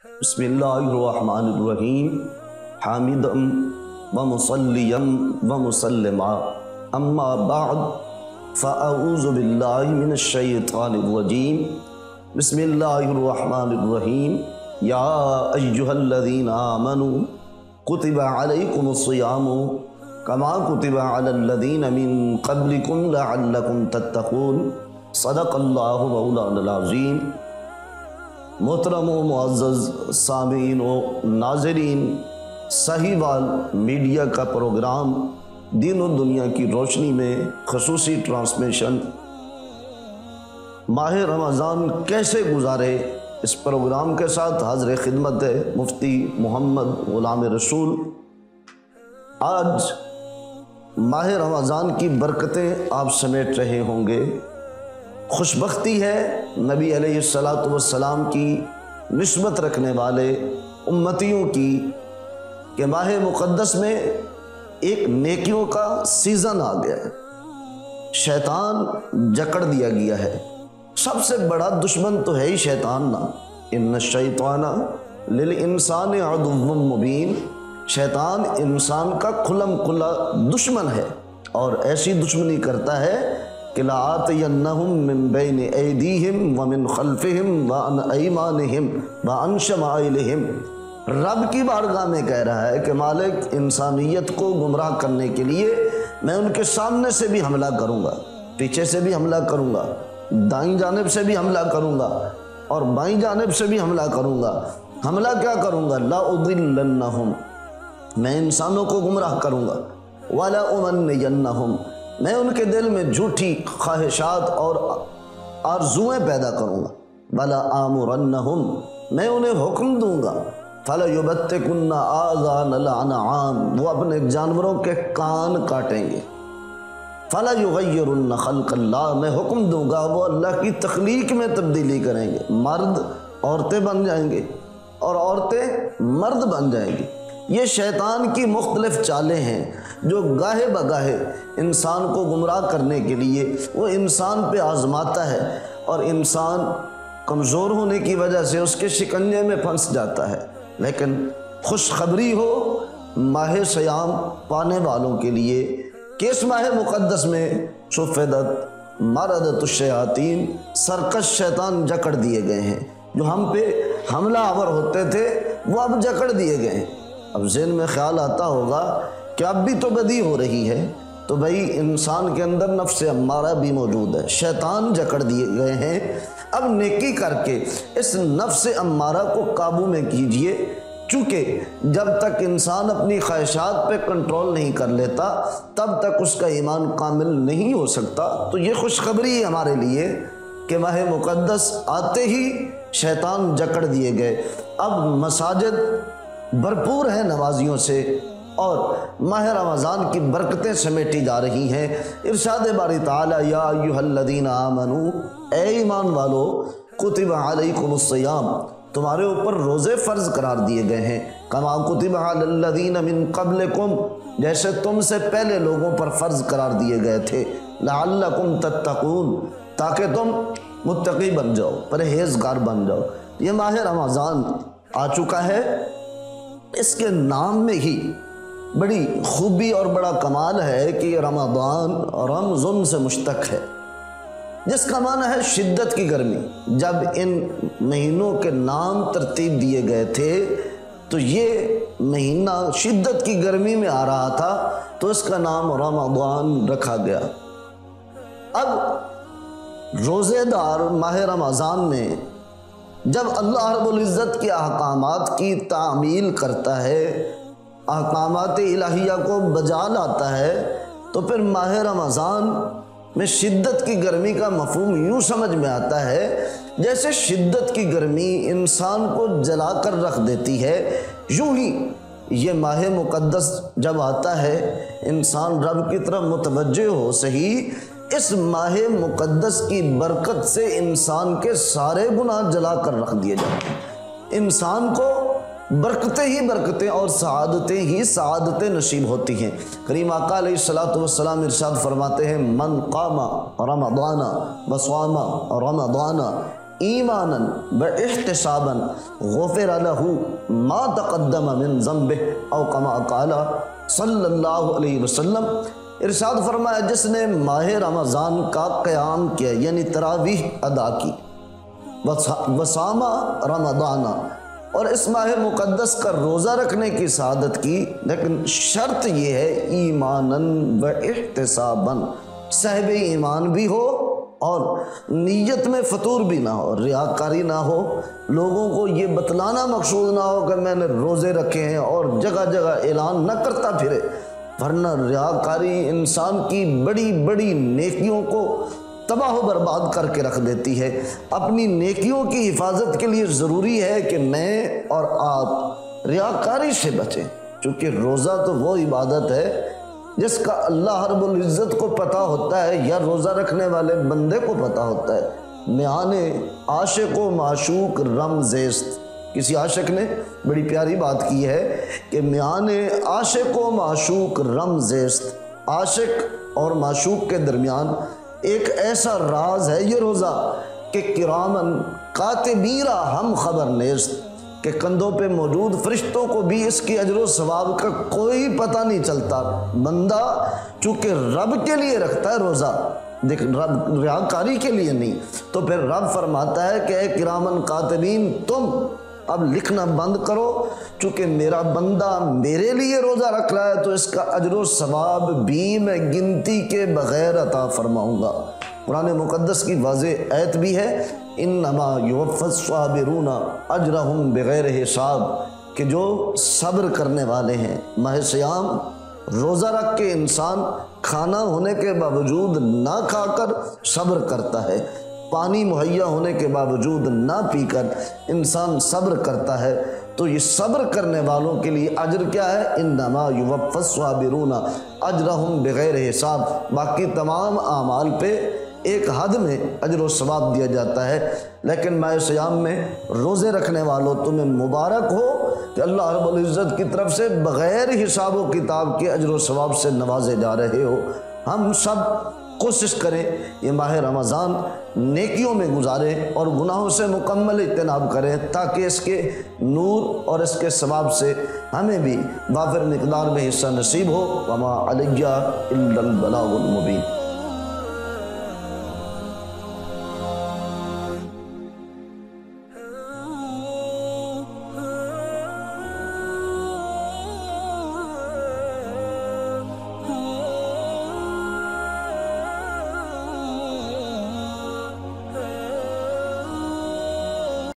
بسم اللہ الرحمن الرحیم حامدا ومصلیا ومسلما اما بعد فاعوذ باللہ من الشیطان الرجیم بسم اللہ الرحمن الرحیم یا ایہا الذین آمنوا کتب علیکم الصیام کما کتب علی الذین من قبلکم لعلکم تتقون صدق اللہ مولانا العظیم۔ محترم و معزز سامعین و ناظرین، صحیحوال میڈیا کا پروگرام دین و دنیا کی روشنی میں خصوصی ٹرانسمیشن ماہ رمضان کیسے گزارے، اس پروگرام کے ساتھ حاضر خدمت ہے مفتی محمد غلام رسول۔ آج ماہ رمضان کی برکتیں آپ سمیٹ رہے ہوں گے۔ خوشبختی ہے نبی علیہ السلام کی نسبت رکھنے والے امتیوں کی کہ ماہ مقدس میں ایک نیکیوں کا سیزن آ گیا ہے، شیطان جکڑ دیا گیا ہے۔ سب سے بڑا دشمن تو ہے ہی شیطان نا، ان الشیطان للانسان عدو مبین، شیطان انسان کا کھلم کھلا دشمن ہے اور ایسی دشمنی کرتا ہے کہ لَآتِيَنَّهُمْ مِنْ بَيْنِ أَيْدِيهِمْ وَمِنْ خَلْفِهِمْ وَعَنْ أَيْمَانِهِمْ وَعَنْ شَمَائِلِهِمْ۔ رب کی بارگاہ میں کہہ رہا ہے کہ مالک، انسانیت کو گمراہ کرنے کے لیے میں ان کے سامنے سے بھی حملہ کروں گا، پیچھے سے بھی حملہ کروں گا، دائیں جانب سے بھی حملہ کروں گا اور بائیں جانب سے بھی حملہ کروں گا۔ حملہ کیا کروں گا؟ لَأُضِلَّنَّهُمْ، میں انسانوں کو گمراہ کروں گا، وَلَأُمَنِّيَنَّهُمْ، میں ان کے دل میں جھوٹی خواہشات اور آرزویں پیدا کروں گا، وَلَآمُرَنَّهُمْ، میں انہیں حکم دوں گا، فَلَيُبَتِّكُنَّ آذَانَ الْأَنْعَامِ، وہ اپنے جانوروں کے کان کاٹیں گے، فَلَيُغَيِّرُنَّ خَلْقَ اللَّهِ، میں حکم دوں گا وہ اللہ کی تخلیق میں تبدیلی کریں گے، مرد عورتیں بن جائیں گے اور عورتیں مرد بن جائیں گی۔ یہ شیطان کی مختلف چالیں ہیں جو گاہے بگاہے انسان کو گمراہ کرنے کے لیے وہ انسان پہ آزماتا ہے اور انسان کمزور ہونے کی وجہ سے اس کے شکنجے میں پھنس جاتا ہے۔ لیکن خوشخبری ہو ماہ سیام پانے والوں کے لیے کہ اس ماہ مقدس میں صفدت مردت الشیاطین، سرکش شیطان جکڑ دیے گئے ہیں، جو ہم پہ حملہ آور ہوتے تھے وہ اب جکڑ دیے گئے ہیں۔ اب ذہن میں خیال آتا ہوگا کہ اب بھی تو بدی ہو رہی ہے، تو بھئی انسان کے اندر نفس امارہ بھی موجود ہے، شیطان جکڑ دیے گئے ہیں۔ اب نیکی کر کے اس نفس امارہ کو قابو میں کیجئے، چونکہ جب تک انسان اپنی خواہشات پہ کنٹرول نہیں کر لیتا تب تک اس کا ایمان کامل نہیں ہو سکتا۔ تو یہ خوشخبری ہے ہمارے لیے کہ ماہ مقدس آتے ہی شیطان جکڑ دیے گئے۔ اب مساجد بھرپور ہے نمازیوں سے اور ماہ رمضان کی برکتیں سمیٹی جا رہی ہیں۔ ارشاد باری تعالی، یا ایھا الذین آمنوا، اے ایمان والو، کتب علیکم الصیام، تمہارے اوپر روزے فرض قرار دیے گئے ہیں، کما کتب علی الذین من قبلکم، جیسے تم سے پہلے لوگوں پر فرض قرار دیے گئے تھے، لعلکم تتقون، تاکہ تم متقی بن جاؤ، پرہیزگار بن جاؤ۔ یہ ماہ رمضان آ چکا ہے، اس کے نام میں ہی بڑی خوبی اور بڑا کمال ہے کہ یہ رمضان رمضن سے مشتق ہے، جس کا معنی ہے شدت کی گرمی۔ جب ان مہینوں کے نام ترتیب دیے گئے تھے تو یہ مہینہ شدت کی گرمی میں آ رہا تھا تو اس کا نام رمضان رکھا گیا۔ اب روزے دار ماہ رمضان میں جب اللہ رب العزت کے احکامات کی تعمیل کرتا ہے، احکامات الہیہ کو بجا لاتا ہے، تو پھر ماہ رمضان میں شدت کی گرمی کا مفہوم یوں سمجھ میں آتا ہے جیسے شدت کی گرمی انسان کو جلا کر رکھ دیتی ہے، یوں ہی یہ ماہ مقدس جب آتا ہے انسان رب کی طرف متوجہ ہو صحیح، اس ماہ مقدس کی برکت سے انسان کے سارے گناہ جلا کر رکھ دیے جاتے ہیں، انسان کو برکتیں ہی برکتیں اور سعادتیں ہی سعادتیں نصیب ہوتی ہیں۔ کریم آقا علیہ السلام ارشاد فرماتے ہیں، من قام رمضان وصام رمضان ایمانا و احتسابا غفر لہ ما تقدم من ذنبہ او کما قال صلی اللہ علیہ وسلم۔ ارشاد فرمایا جس نے ماہ رمضان کا قیام کیا یعنی تراویح ادا کی، وصام رمضان، اور اس ماہ مقدس کا روزہ رکھنے کی سعادت کی، لیکن شرط یہ ہے ایماناً و احتساباً، صاحب ایمان بھی ہو اور نیت میں فطور بھی نہ ہو، ریاکاری نہ ہو، لوگوں کو یہ بتلانا مقصود نہ ہو کہ میں نے روزے رکھے ہیں اور جگہ جگہ اعلان نہ کرتا پھرے، ورنہ ریاکاری انسان کی بڑی بڑی نیکیوں کو تباہ و برباد کر کے رکھ دیتی ہے۔ اپنی نیکیوں کی حفاظت کے لیے ضروری ہے کہ میں اور آپ ریاکاری سے بچیں، چونکہ روزہ تو وہ عبادت ہے جس کا اللہ رب العزت کو پتہ ہوتا ہے یا روزہ رکھنے والے بندے کو پتہ ہوتا ہے۔ میان عاشق و معشوق رم زیست، کسی عاشق نے بڑی پیاری بات کی ہے کہ میان عاشق و معشوق رم زیست، عاشق اور معشوق کے درمیان ایک ایسا راز ہے یہ روزہ کہ کرامن کاتبین ہم خبر نیست، کہ کندھوں پہ موجود فرشتوں کو بھی اس کی اجر و ثواب کا کوئی پتہ نہیں چلتا۔ بندہ چونکہ رب کے لیے رکھتا ہے روزہ، دیکھ رب ریاکاری کے لیے نہیں، تو پھر رب فرماتا ہے کہ اے کرامن کاتبین تم اب لکھنا بند کرو، چونکہ میرا بندہ میرے لیے روزہ رکھ رہا ہے تو اس کا اجر و ثواب بھی میں گنتی کے بغیر عطا فرماؤں گا۔ قرآن مقدس کی واضح آیت بھی ہے انما یوفی الصابرون اجرہم بغیر حساب، کہ جو صبر کرنے والے ہیں، ماہ صیام روزہ رکھ کے انسان کھانا ہونے کے باوجود نہ کھا کر صبر کرتا ہے، پانی مہیا ہونے کے باوجود نہ پی کر انسان صبر کرتا ہے، تو یہ صبر کرنے والوں کے لیے اجر کیا ہے؟ انما یوفی الصابرون اجرہم بغیر حساب۔ باقی تمام اعمال پہ ایک حد میں اجر و ثواب دیا جاتا ہے، لیکن ماہ صیام میں روزے رکھنے والوں تمہیں مبارک ہو کہ اللہ رب العزت کی طرف سے بغیر حساب و کتاب کے اجر و ثواب سے نوازے جا رہے ہو۔ ہم سب کوشش کریں یہ ماہ رمضان نیکیوں میں گزاریں اور گناہوں سے مکمل اجتناب کریں، تاکہ اس کے نور اور اس کے ثواب سے ہمیں بھی وافر مقدار میں حصہ نصیب ہو۔ وما علیہ الا البلاغ المبین۔